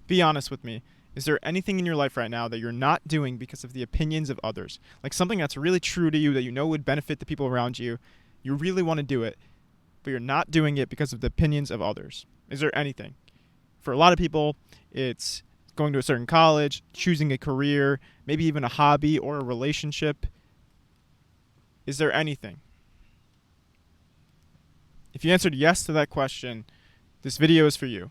Be honest with me. Is there anything in your life right now that you're not doing because of the opinions of others? Like something that's really true to you that you know would benefit the people around you. You really want to do it, but you're not doing it because of the opinions of others. Is there anything? For a lot of people, it's going to a certain college, choosing a career, maybe even a hobby or a relationship. Is there anything? If you answered yes to that question, this video is for you.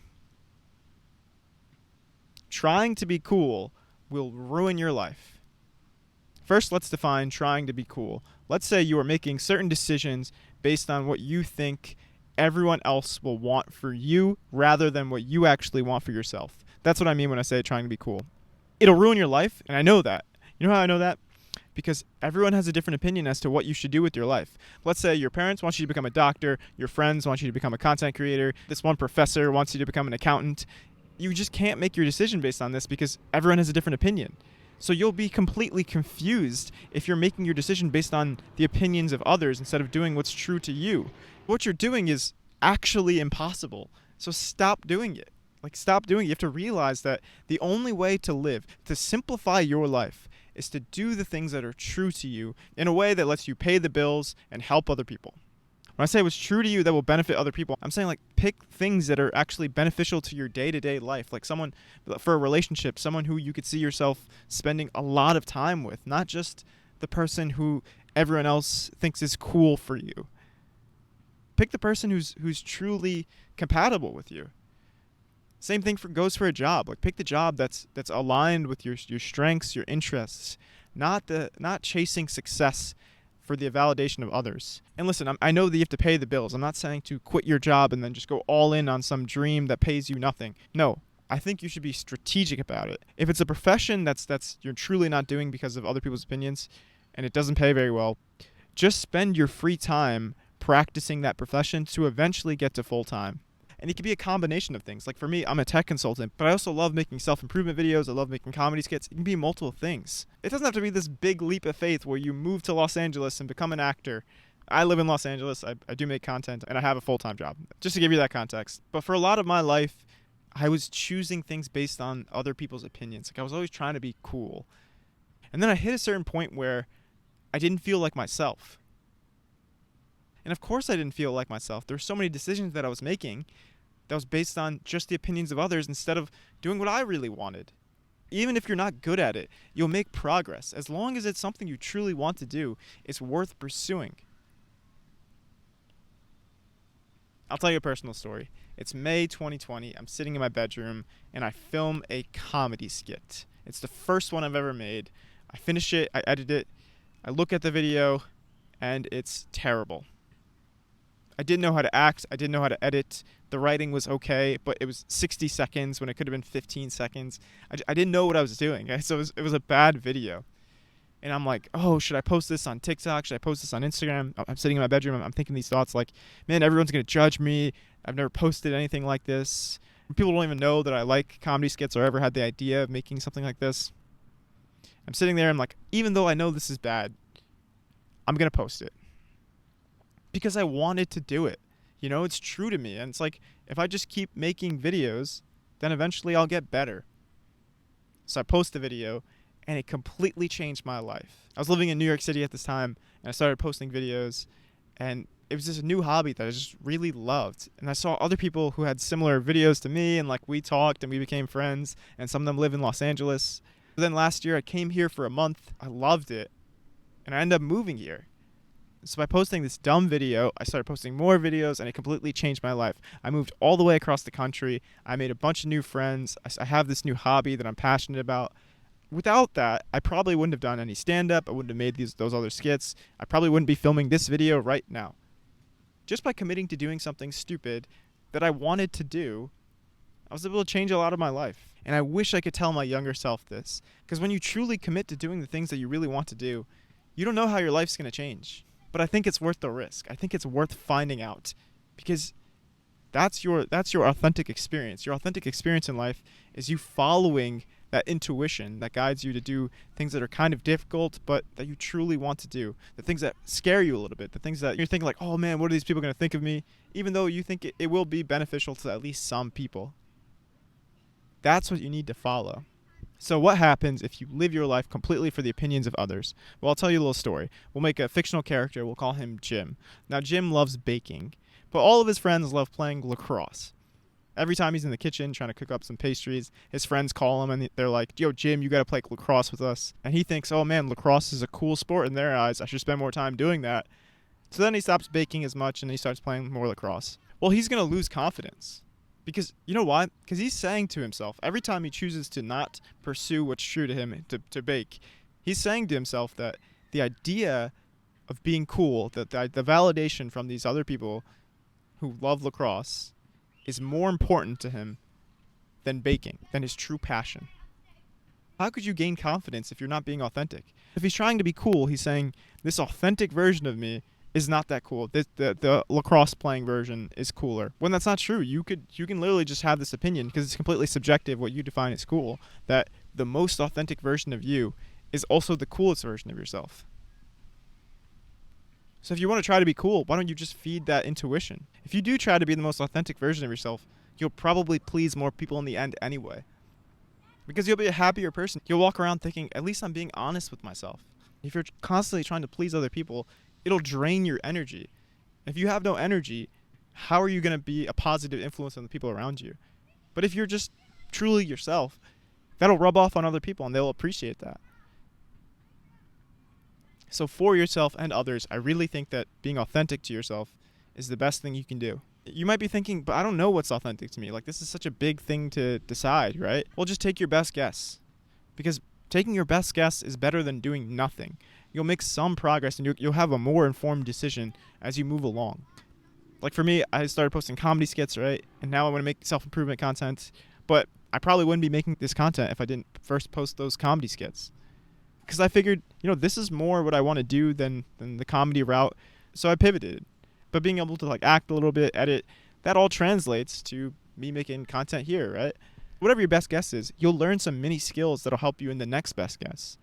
Trying to be cool will ruin your life. First, let's define trying to be cool. Let's say you are making certain decisions based on what you think everyone else will want for you rather than what you actually want for yourself. That's what I mean when I say trying to be cool. It'll ruin your life, and I know that. You know how I know that? Because everyone has a different opinion as to what you should do with your life. Let's say your parents want you to become a doctor, your friends want you to become a content creator, this one professor wants you to become an accountant. You just can't make your decision based on this because everyone has a different opinion. So you'll be completely confused if you're making your decision based on the opinions of others instead of doing what's true to you. What you're doing is actually impossible. So stop doing it. Stop doing it. You have to realize that the only way to live, to simplify your life, is to do the things that are true to you in a way that lets you pay the bills and help other people. When I say what's true to you that will benefit other people, I'm saying pick things that are actually beneficial to your day-to-day life. Like someone, for a relationship, someone who you could see yourself spending a lot of time with, not just the person who everyone else thinks is cool for you. Pick the person who's truly compatible with you. Same thing goes for a job. Pick the job that's aligned with your strengths, your interests, not chasing success for the validation of others. And listen, I know that you have to pay the bills. I'm not saying to quit your job and then just go all in on some dream that pays you nothing. No, I think you should be strategic about it. If it's a profession that's you're truly not doing because of other people's opinions and it doesn't pay very well, just spend your free time practicing that profession to eventually get to full time. And it can be a combination of things. Like for me, I'm a tech consultant, but I also love making self-improvement videos. I love making comedy skits. It can be multiple things. It doesn't have to be this big leap of faith where you move to Los Angeles and become an actor. I live in Los Angeles. I do make content, and I have a full-time job, just to give you that context. But for a lot of my life, I was choosing things based on other people's opinions. I was always trying to be cool. And then I hit a certain point where I didn't feel like myself. And of course I didn't feel like myself. There were so many decisions that I was making that was based on just the opinions of others instead of doing what I really wanted. Even if you're not good at it, you'll make progress. As long as it's something you truly want to do, it's worth pursuing. I'll tell you a personal story. It's May 2020. I'm sitting in my bedroom and I film a comedy skit. It's the first one I've ever made. I finish it, I edit it, I look at the video, and it's terrible. I didn't know how to act. I didn't know how to edit. The writing was okay, but it was 60 seconds when it could have been 15 seconds. I didn't know what I was doing. So it was a bad video. And I'm like, oh, should I post this on TikTok? Should I post this on Instagram? I'm sitting in my bedroom. I'm thinking these thoughts like, man, everyone's going to judge me. I've never posted anything like this. People don't even know that I like comedy skits or ever had the idea of making something like this. I'm sitting there. I'm like, even though I know this is bad, I'm going to post it. Because I wanted to do it. You know, it's true to me. And it's like, if I just keep making videos, then eventually I'll get better. So I post the video, and it completely changed my life. I was living in New York City at this time, and I started posting videos, and it was just a new hobby that I just really loved. And I saw other people who had similar videos to me, and we talked, and we became friends, and some of them live in Los Angeles. But then last year, I came here for a month. I loved it, and I ended up moving here. So by posting this dumb video, I started posting more videos, and it completely changed my life. I moved all the way across the country. I made a bunch of new friends. I have this new hobby that I'm passionate about. Without that, I probably wouldn't have done any stand-up. I wouldn't have made those other skits. I probably wouldn't be filming this video right now. Just by committing to doing something stupid that I wanted to do, I was able to change a lot of my life. And I wish I could tell my younger self this. Because when you truly commit to doing the things that you really want to do, you don't know how your life's going to change. But I think it's worth the risk. I think it's worth finding out, because that's your authentic experience. Your authentic experience in life is you following that intuition that guides you to do things that are kind of difficult, but that you truly want to do. The things that scare you a little bit. The things that you're thinking like, oh man, what are these people going to think of me? Even though you think it will be beneficial to at least some people. That's what you need to follow. So what happens if you live your life completely for the opinions of others? Well, I'll tell you a little story. We'll make a fictional character. We'll call him Jim. Now, Jim loves baking, but all of his friends love playing lacrosse. Every time he's in the kitchen trying to cook up some pastries, his friends call him and they're like, "Yo, Jim, you got to play lacrosse with us." And he thinks, "Oh man, lacrosse is a cool sport in their eyes. I should spend more time doing that." So then he stops baking as much and he starts playing more lacrosse. Well, he's going to lose confidence. Because, you know why? Because he's saying to himself, every time he chooses to not pursue what's true to him to bake, he's saying to himself that the idea of being cool, that the validation from these other people who love lacrosse is more important to him than baking, than his true passion. How could you gain confidence if you're not being authentic? If he's trying to be cool, he's saying, this authentic version of me is not that cool. The lacrosse playing version is cooler. When that's not true, you can literally just have this opinion, because it's completely subjective what you define as cool, that the most authentic version of you is also the coolest version of yourself. So if you want to try to be cool, why don't you just feed that intuition? If you do try to be the most authentic version of yourself, you'll probably please more people in the end anyway. Because you'll be a happier person. You'll walk around thinking, at least I'm being honest with myself. If you're constantly trying to please other people, it'll drain your energy. If you have no energy, how are you going to be a positive influence on the people around you? But if you're just truly yourself, that'll rub off on other people and they'll appreciate that. So for yourself and others, I really think that being authentic to yourself is the best thing you can do. You might be thinking, but I don't know what's authentic to me. Like, this is such a big thing to decide, right? Well, just take your best guess. Because taking your best guess is better than doing nothing. You'll make some progress and you'll have a more informed decision as you move along. Like for me, I started posting comedy skits, right? And now I want to make self-improvement content. But I probably wouldn't be making this content if I didn't first post those comedy skits. Because I figured, this is more what I want to do than the comedy route. So I pivoted. But being able to act a little bit, edit, that all translates to me making content here, right? Whatever your best guess is, you'll learn some mini skills that'll help you in the next best guess.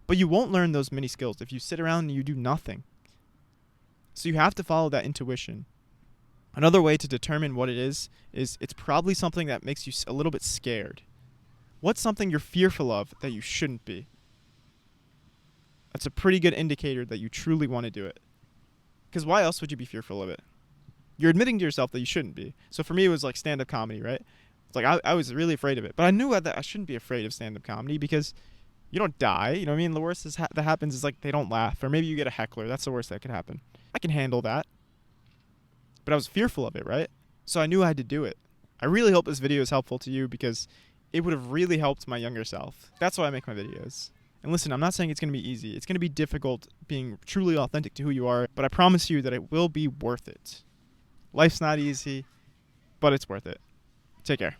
But you won't learn those mini skills if you sit around and you do nothing. So you have to follow that intuition. Another way to determine what it is it's probably something that makes you a little bit scared. What's something you're fearful of that you shouldn't be? That's a pretty good indicator that you truly want to do it. Because why else would you be fearful of it? You're admitting to yourself that you shouldn't be. So for me, it was like stand-up comedy, right? It's like I was really afraid of it. But I knew that I shouldn't be afraid of stand-up comedy because you don't die. You know what I mean? The worst that happens is they don't laugh. Or maybe you get a heckler. That's the worst that could happen. I can handle that. But I was fearful of it, right? So I knew I had to do it. I really hope this video is helpful to you because it would have really helped my younger self. That's why I make my videos. And listen, I'm not saying it's going to be easy. It's going to be difficult being truly authentic to who you are, but I promise you that it will be worth it. Life's not easy, but it's worth it. Take care.